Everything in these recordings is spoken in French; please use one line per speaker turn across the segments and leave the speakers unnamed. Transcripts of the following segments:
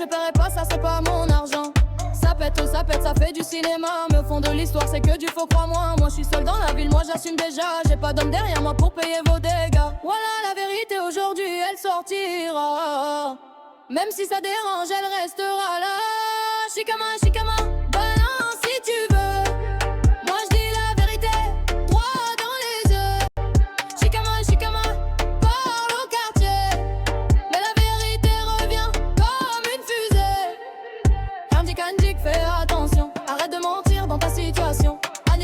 je paierai pas, ça c'est pas mon argent. Ça pète, ça fait du cinéma. Mais au fond de l'histoire c'est que du faux, crois-moi. Moi je suis seul dans la ville, moi j'assume déjà. J'ai pas d'homme derrière moi pour payer vos dégâts. Voilà la vérité, aujourd'hui elle sortira. Même si ça dérange, elle restera là. Shikama, balance si tu veux. Moi je dis la vérité, droit dans les yeux. Shikama, parle au quartier. Mais la vérité revient comme une fusée. Kandik, fais attention. Arrête de mentir dans ta situation.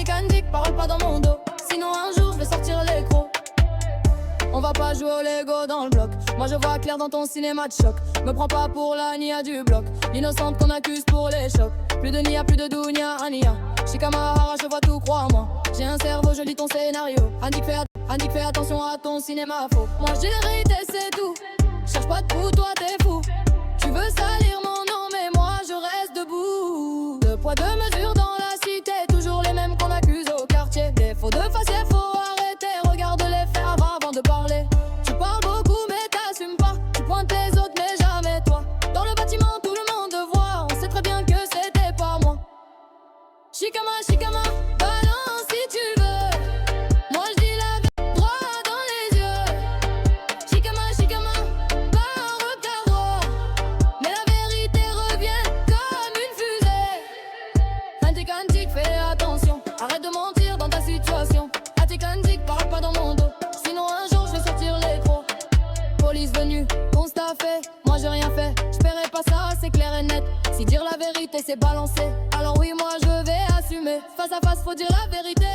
Kandik, parle pas dans mon dos. Sinon un jour je vais sortir les crocs. On va pas jouer au Lego dans le bloc. Moi je vois clair dans ton cinéma de choc. Me prends pas pour la nia du bloc. L'innocente qu'on accuse pour les chocs. Plus de nia, plus de dounia, ania. Shikama, je vois tout, crois-moi. J'ai un cerveau, je lis ton scénario. Andik, fais attention à ton cinéma faux. Moi je dis la vérité, c'est tout. Cherche pas de coup, toi t'es fou. Tu veux salir mon nom, mais moi je reste debout. Deux poids, deux mesures dans la cité. Toujours les mêmes qu'on accuse au quartier. Des faux de faciès, faut arrêter. Regarde les faits avant de parler. Tu parles beaucoup mais t'assumes pas. Tu pointes les autres mais jamais toi. Dans le bâtiment tout le monde voit. On sait très bien que c'était pas moi. Shikama, balance si tu veux. Moi je dis la vérité, droit dans les yeux. Shikama, pas regard droit. Mais la vérité revient comme une fusée. Antik, fais attention. Arrête de mentir dans ta situation. Antik, parle pas dans mon dos. Sinon un jour je vais sortir les crocs. Police venue, constat fait. Moi j'ai rien fait, je paierai pas ça, c'est clair et net. Si dire la vérité c'est balancer, alors oui moi je vais assumer. Face à face faut dire la vérité.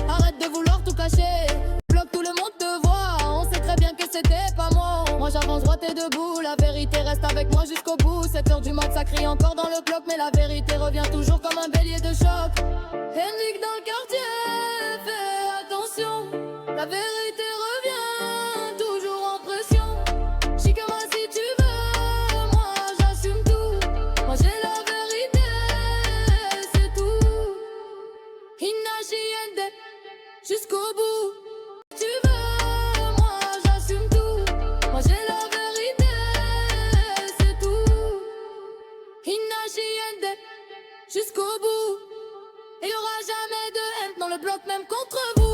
Arrête de vouloir tout cacher. Bloque, tout le monde te voit. On sait très bien que c'était pas moi. Moi j'avance droit et debout. La vérité reste avec moi jusqu'au bout. 7h du mat ça crie encore dans le bloc. Mais la vérité revient toujours comme un bélier de choc. Henrik dans le quartier, fais attention. La vérité revient toujours en pression. Shikama si tu veux, moi j'assume tout. Moi j'ai la vérité, c'est tout. Hinachiende, jusqu'au bout. Si tu veux, moi j'assume tout. Moi j'ai la vérité, c'est tout. Hinachiende, jusqu'au bout. Il y aura jamais de haine dans le bloc même contre vous.